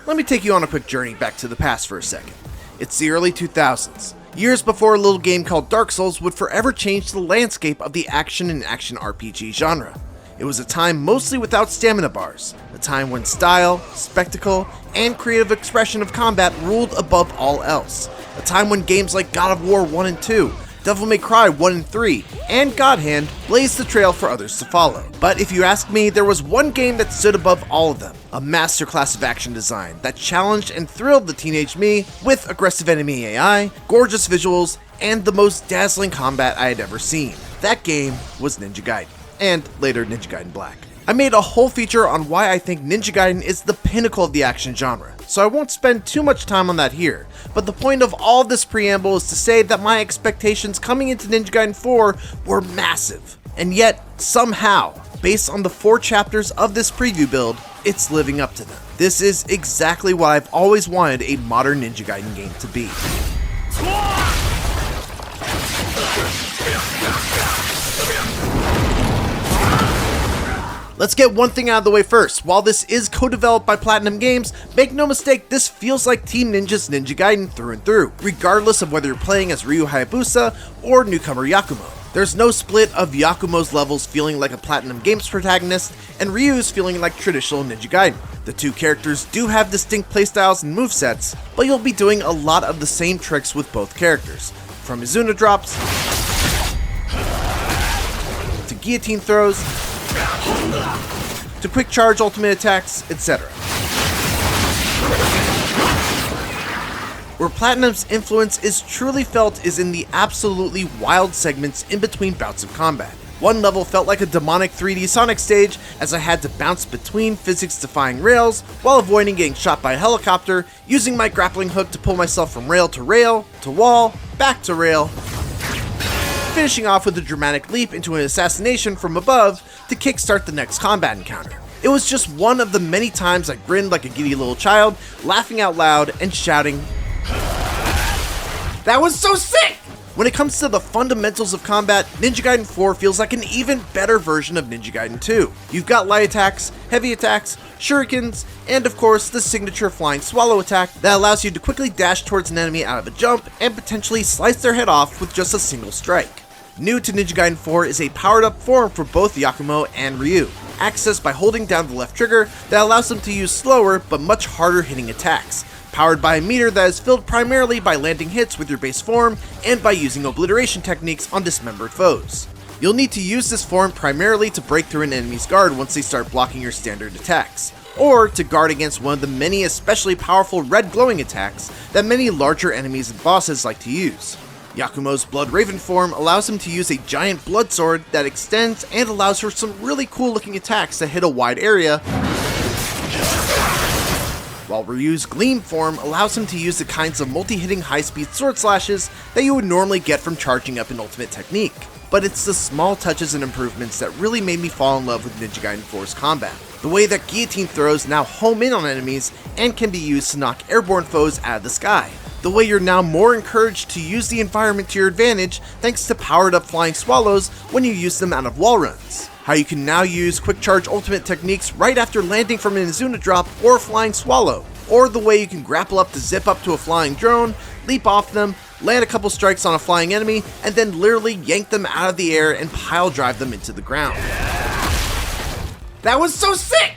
Let me take you on a quick journey back to the past for a second. It's the early 2000s, years before a little game called Dark Souls would forever change the landscape of the action and action RPG genre. It was a time mostly without stamina bars, a time when style, spectacle, and creative expression of combat ruled above all else, a time when games like God of War 1 and 2, Devil May Cry 1 and 3, and God Hand blazed the trail for others to follow. But if you ask me, there was one game that stood above all of them, a masterclass of action design that challenged and thrilled the teenage me with aggressive enemy AI, gorgeous visuals, and the most dazzling combat I had ever seen. That game was Ninja Gaiden, and later Ninja Gaiden Black. I made a whole feature on why I think Ninja Gaiden is the pinnacle of the action genre, so I won't spend too much time on that here, but the point of all this preamble is to say that my expectations coming into Ninja Gaiden 4 were massive, and yet, somehow, based on the 4 chapters of this preview build, it's living up to them. This is exactly what I've always wanted a modern Ninja Gaiden game to be. Let's get one thing out of the way first. While this is co-developed by Platinum Games, make no mistake, this feels like Team Ninja's Ninja Gaiden through and through, regardless of whether you're playing as Ryu Hayabusa or newcomer Yakumo. There's no split of Yakumo's levels feeling like a Platinum Games protagonist, and Ryu's feeling like traditional Ninja Gaiden. The two characters do have distinct playstyles and movesets, but you'll be doing a lot of the same tricks with both characters, from Izuna drops, to guillotine throws, to quick charge ultimate attacks, etc. Where Platinum's influence is truly felt is in the absolutely wild segments in between bouts of combat. One level felt like a demonic 3D Sonic stage as I had to bounce between physics-defying rails while avoiding getting shot by a helicopter, using my grappling hook to pull myself from rail, to wall, back to rail, finishing off with a dramatic leap into an assassination from above to kickstart the next combat encounter. It was just one of the many times I grinned like a giddy little child, laughing out loud and shouting, "That was so sick!" When it comes to the fundamentals of combat, Ninja Gaiden 4 feels like an even better version of Ninja Gaiden 2. You've got light attacks, heavy attacks, shurikens, and of course the signature flying swallow attack that allows you to quickly dash towards an enemy out of a jump and potentially slice their head off with just a single strike. New to Ninja Gaiden 4 is a powered up form for both Yakumo and Ryu, accessed by holding down the left trigger that allows them to use slower but much harder hitting attacks, powered by a meter that is filled primarily by landing hits with your base form and by using obliteration techniques on dismembered foes. You'll need to use this form primarily to break through an enemy's guard once they start blocking your standard attacks, or to guard against one of the many especially powerful red glowing attacks that many larger enemies and bosses like to use. Yakumo's Blood Raven form allows him to use a giant blood sword that extends and allows for some really cool looking attacks that hit a wide area, while Ryu's Gleam form allows him to use the kinds of multi-hitting high-speed sword slashes that you would normally get from charging up an ultimate technique. But it's the small touches and improvements that really made me fall in love with Ninja Gaiden 4's combat. The way that guillotine throws now home in on enemies and can be used to knock airborne foes out of the sky. The way you're now more encouraged to use the environment to your advantage thanks to powered up flying swallows when you use them out of wall runs. How you can now use quick charge ultimate techniques right after landing from an Izuna drop or flying swallow. Or the way you can grapple up to zip up to a flying drone, leap off them, land a couple strikes on a flying enemy, and then literally yank them out of the air and pile drive them into the ground. That was so sick!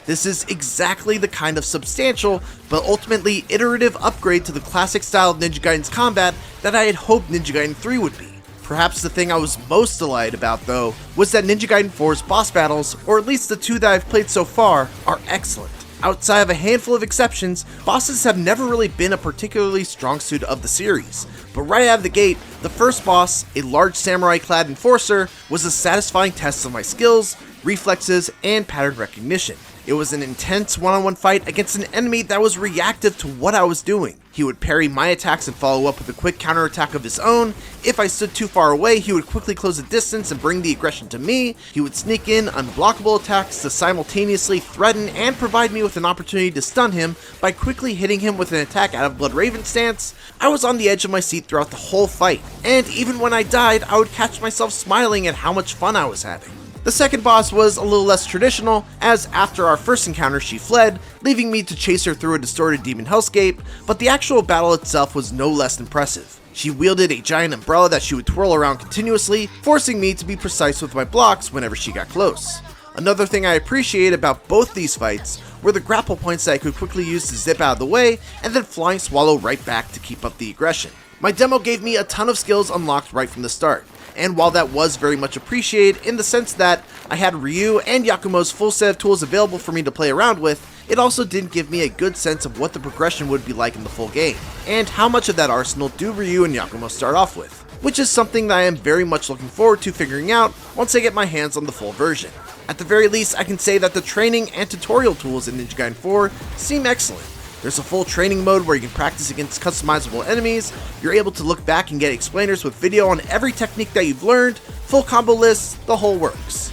This is exactly the kind of substantial, but ultimately iterative upgrade to the classic style of Ninja Gaiden's combat that I had hoped Ninja Gaiden 3 would be. Perhaps the thing I was most delighted about though, was that Ninja Gaiden 4's boss battles, or at least the 2 that I've played so far, are excellent. Outside of a handful of exceptions, bosses have never really been a particularly strong suit of the series, but right out of the gate, the first boss, a large samurai-clad enforcer, was a satisfying test of my skills, reflexes, and pattern recognition. It was an intense one-on-one fight against an enemy that was reactive to what I was doing. He would parry my attacks and follow up with a quick counterattack of his own. If I stood too far away, he would quickly close the distance and bring the aggression to me. He would sneak in unblockable attacks to simultaneously threaten and provide me with an opportunity to stun him by quickly hitting him with an attack out of Blood Raven stance. I was on the edge of my seat throughout the whole fight, and even when I died, I would catch myself smiling at how much fun I was having. The second boss was a little less traditional, as after our first encounter she fled, leaving me to chase her through a distorted demon hellscape, but the actual battle itself was no less impressive. She wielded a giant umbrella that she would twirl around continuously, forcing me to be precise with my blocks whenever she got close. Another thing I appreciate about both these fights were the grapple points that I could quickly use to zip out of the way, and then flying swallow right back to keep up the aggression. My demo gave me a ton of skills unlocked right from the start, and while that was very much appreciated in the sense that I had Ryu and Yakumo's full set of tools available for me to play around with, it also didn't give me a good sense of what the progression would be like in the full game, and how much of that arsenal do Ryu and Yakumo start off with, which is something that I am very much looking forward to figuring out once I get my hands on the full version. At the very least, I can say that the training and tutorial tools in Ninja Gaiden 4 seem excellent. There's a full training mode where you can practice against customizable enemies, you're able to look back and get explainers with video on every technique that you've learned, full combo lists, the whole works.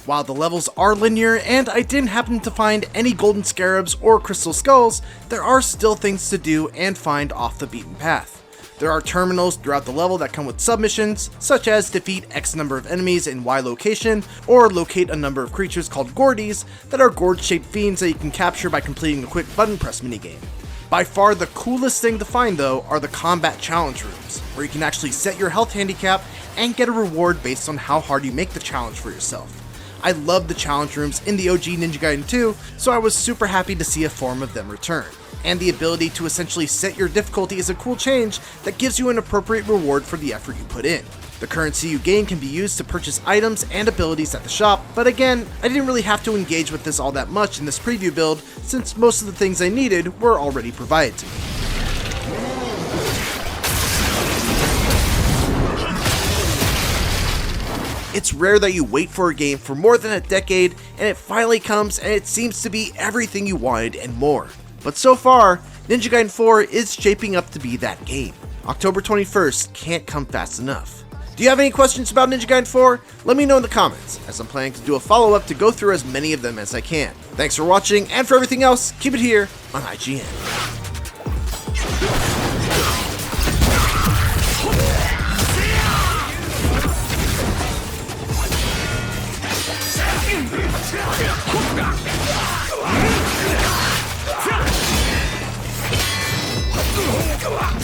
While the levels are linear and I didn't happen to find any golden scarabs or crystal skulls, there are still things to do and find off the beaten path. There are terminals throughout the level that come with submissions, such as defeat X number of enemies in Y location, or locate a number of creatures called Gordies that are gourd-shaped fiends that you can capture by completing a quick button press minigame. By far the coolest thing to find though are the combat challenge rooms, where you can actually set your health handicap and get a reward based on how hard you make the challenge for yourself. I love the challenge rooms in the OG Ninja Gaiden 2, so I was super happy to see a form of them return. And the ability to essentially set your difficulty is a cool change that gives you an appropriate reward for the effort you put in. The currency you gain can be used to purchase items and abilities at the shop, but again, I didn't really have to engage with this all that much in this preview build since most of the things I needed were already provided to me. It's rare that you wait for a game for more than a decade and it finally comes and it seems to be everything you wanted and more. But so far, Ninja Gaiden 4 is shaping up to be that game. October 21st can't come fast enough. Do you have any questions about Ninja Gaiden 4? Let me know in the comments, as I'm planning to do a follow-up to go through as many of them as I can. Thanks for watching, and for everything else, keep it here on IGN. Come on!